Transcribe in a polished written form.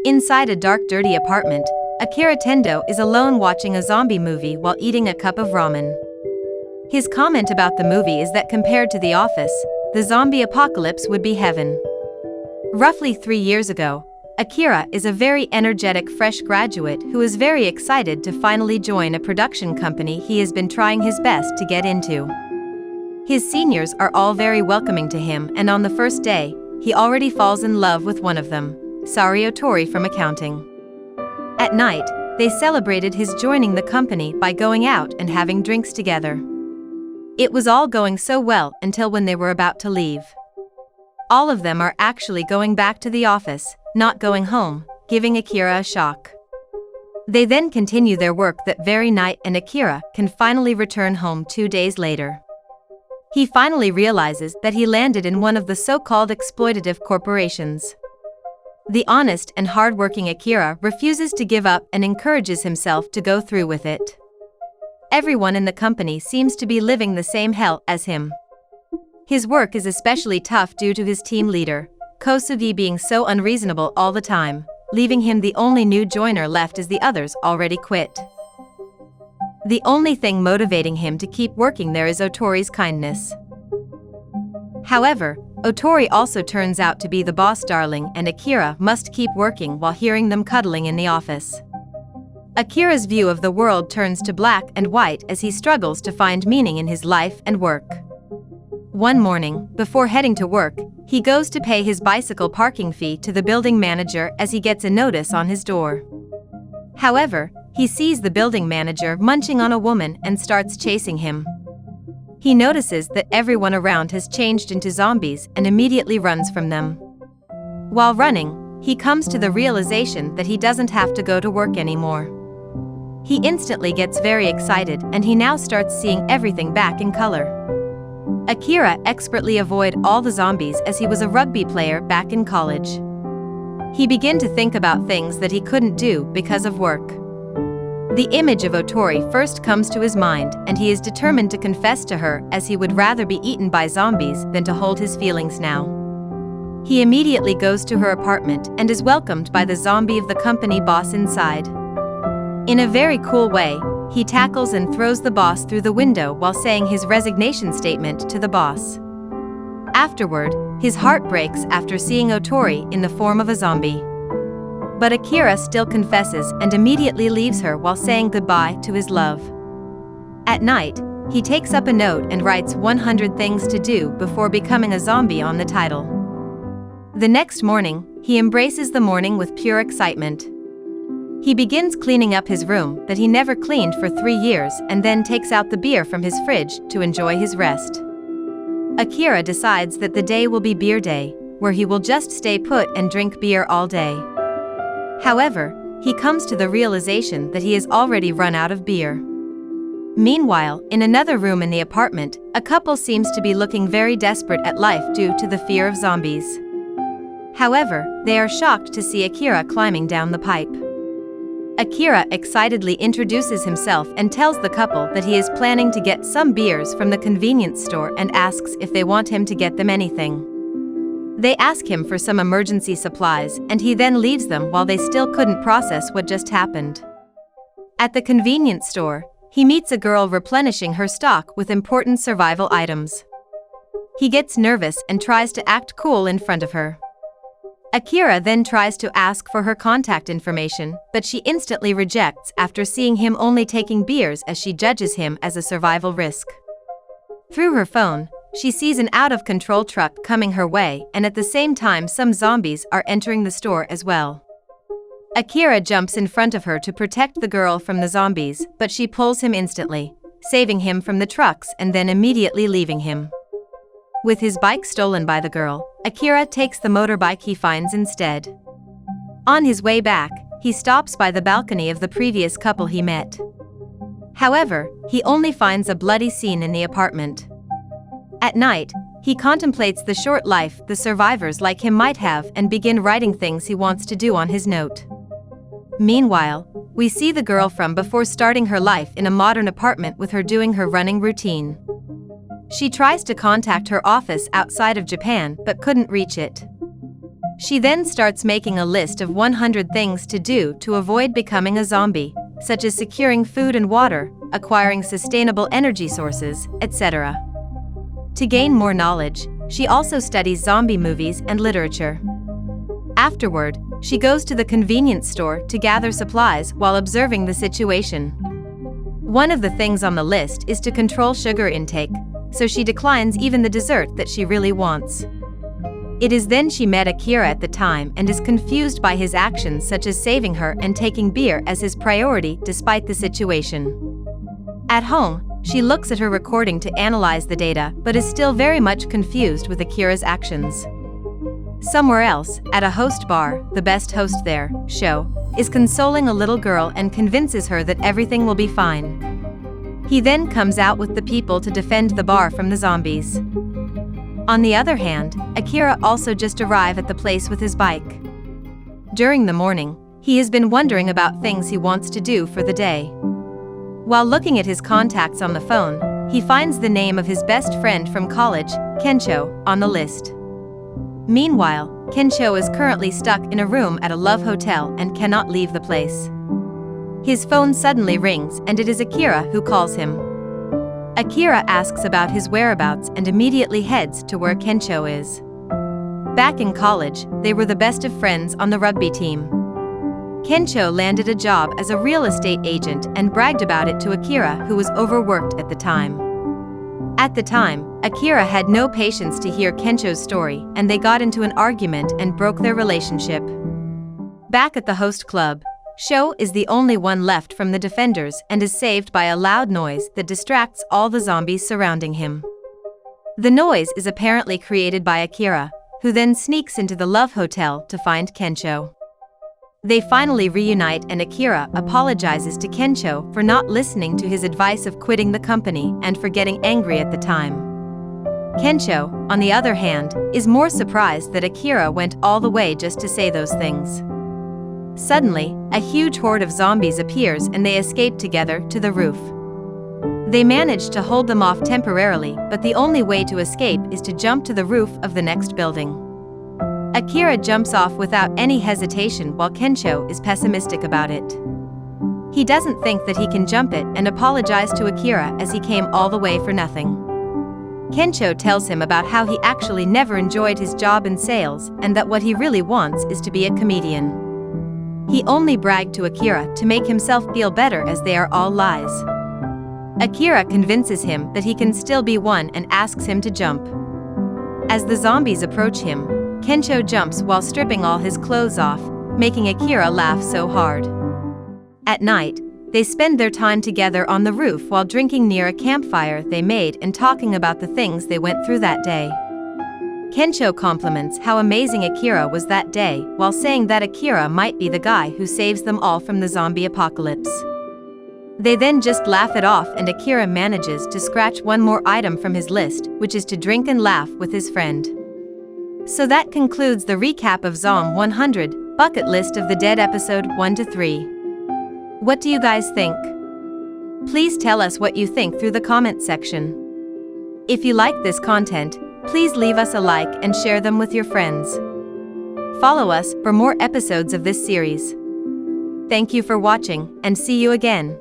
Inside a dark, dirty apartment, Akira Tendou is alone watching a zombie movie while eating a cup of ramen. His comment about the movie is that compared to The Office, the zombie apocalypse would be heaven. Roughly 3 years ago, Akira is a very energetic fresh graduate who is very excited to finally join a production company he has been trying his best to get into. His seniors are all very welcoming to him, and on the first day, he already falls in love with one of them, Otori from accounting. At night, they celebrated his joining the company by going out and having drinks together. It was all going so well until when they were about to leave. All of them are actually going back to the office, not going home, giving Akira a shock. They then continue their work that very night, and Akira can finally return home 2 days later. He finally realizes that he landed in one of the so-called exploitative corporations. The honest and hard-working Akira refuses to give up and encourages himself to go through with it. Everyone in the company seems to be living the same hell as him. His work is especially tough due to his team leader, Kosugi, being so unreasonable all the time, leaving him the only new joiner left as the others already quit. The only thing motivating him to keep working there is Otori's kindness. However, Otori also turns out to be the boss darling, and Akira must keep working while hearing them cuddling in the office. Akira's view of the world turns to black and white as he struggles to find meaning in his life and work. One morning, before heading to work, he goes to pay his bicycle parking fee to the building manager as he gets a notice on his door. However, he sees the building manager munching on a woman and starts chasing him. He notices that everyone around has changed into zombies and immediately runs from them. While running, he comes to the realization that he doesn't have to go to work anymore. He instantly gets very excited, and he now starts seeing everything back in color. Akira expertly avoids all the zombies as he was a rugby player back in college. He began to think about things that he couldn't do because of work. The image of Otori first comes to his mind, and he is determined to confess to her, as he would rather be eaten by zombies than to hold his feelings now. He immediately goes to her apartment and is welcomed by the zombie of the company boss inside. In a very cool way, he tackles and throws the boss through the window while saying his resignation statement to the boss. Afterward, his heart breaks after seeing Otori in the form of a zombie. But Akira still confesses and immediately leaves her while saying goodbye to his love. At night, he takes up a note and writes 100 things to do before becoming a zombie on the title. The next morning, he embraces the morning with pure excitement. He begins cleaning up his room that he never cleaned for 3 years, and then takes out the beer from his fridge to enjoy his rest. Akira decides that the day will be beer day, where he will just stay put and drink beer all day. However, he comes to the realization that he has already run out of beer. Meanwhile, in another room in the apartment, a couple seems to be looking very desperate at life due to the fear of zombies. However, they are shocked to see Akira climbing down the pipe. Akira excitedly introduces himself and tells the couple that he is planning to get some beers from the convenience store and asks if they want him to get them anything. They ask him for some emergency supplies, and he then leaves them while they still couldn't process what just happened. At the convenience store, he meets a girl replenishing her stock with important survival items. He gets nervous and tries to act cool in front of her. Akira then tries to ask for her contact information, but she instantly rejects after seeing him only taking beers, as she judges him as a survival risk. Through her phone, she sees an out-of-control truck coming her way, and at the same time some zombies are entering the store as well. Akira jumps in front of her to protect the girl from the zombies, but she pulls him instantly, saving him from the trucks and then immediately leaving him. With his bike stolen by the girl, Akira takes the motorbike he finds instead. On his way back, he stops by the balcony of the previous couple he met. However, he only finds a bloody scene in the apartment. At night, he contemplates the short life the survivors like him might have and begin writing things he wants to do on his note. Meanwhile, we see the girl from before starting her life in a modern apartment with her doing her running routine. She tries to contact her office outside of Japan but couldn't reach it. She then starts making a list of 100 things to do to avoid becoming a zombie, such as securing food and water, acquiring sustainable energy sources, etc. To gain more knowledge, she also studies zombie movies and literature. Afterward, she goes to the convenience store to gather supplies while observing the situation. One of the things on the list is to control sugar intake, so she declines even the dessert that she really wants. It is then she met Akira at the time and is confused by his actions, such as saving her and taking beer as his priority despite the situation. At home, she looks at her recording to analyze the data but is still very much confused with Akira's actions. Somewhere else, at a host bar, the best host there, Sho, is consoling a little girl and convinces her that everything will be fine. He then comes out with the people to defend the bar from the zombies. On the other hand, Akira also just arrived at the place with his bike. During the morning, he has been wondering about things he wants to do for the day. While looking at his contacts on the phone, he finds the name of his best friend from college, Kensho, on the list. Meanwhile, Kensho is currently stuck in a room at a love hotel and cannot leave the place. His phone suddenly rings and it is Akira who calls him. Akira asks about his whereabouts and immediately heads to where Kensho is. Back in college, they were the best of friends on the rugby team. Kensho landed a job as a real estate agent and bragged about it to Akira, who was overworked at the time. At the time, Akira had no patience to hear Kensho's story, and they got into an argument and broke their relationship. Back at the host club, Sho is the only one left from the defenders and is saved by a loud noise that distracts all the zombies surrounding him. The noise is apparently created by Akira, who then sneaks into the love hotel to find Kensho. They finally reunite and Akira apologizes to Kensho for not listening to his advice of quitting the company and for getting angry at the time. Kensho, on the other hand, is more surprised that Akira went all the way just to say those things. Suddenly, a huge horde of zombies appears and they escape together to the roof. They manage to hold them off temporarily, but the only way to escape is to jump to the roof of the next building. Akira jumps off without any hesitation while Kensho is pessimistic about it. He doesn't think that he can jump it and apologizes to Akira as he came all the way for nothing. Kensho tells him about how he actually never enjoyed his job in sales and that what he really wants is to be a comedian. He only bragged to Akira to make himself feel better, as they are all lies. Akira convinces him that he can still be one and asks him to jump. As the zombies approach him, Kensho jumps while stripping all his clothes off, making Akira laugh so hard. At night, they spend their time together on the roof while drinking near a campfire they made and talking about the things they went through that day. Kensho compliments how amazing Akira was that day while saying that Akira might be the guy who saves them all from the zombie apocalypse. They then just laugh it off and Akira manages to scratch one more item from his list, which is to drink and laugh with his friend. So that concludes the recap of Zom 100, Bucket List of the Dead episode 1 to 3. What do you guys think? Please tell us what you think through the comment section. If you like this content, please leave us a like and share them with your friends. Follow us for more episodes of this series. Thank you for watching and see you again.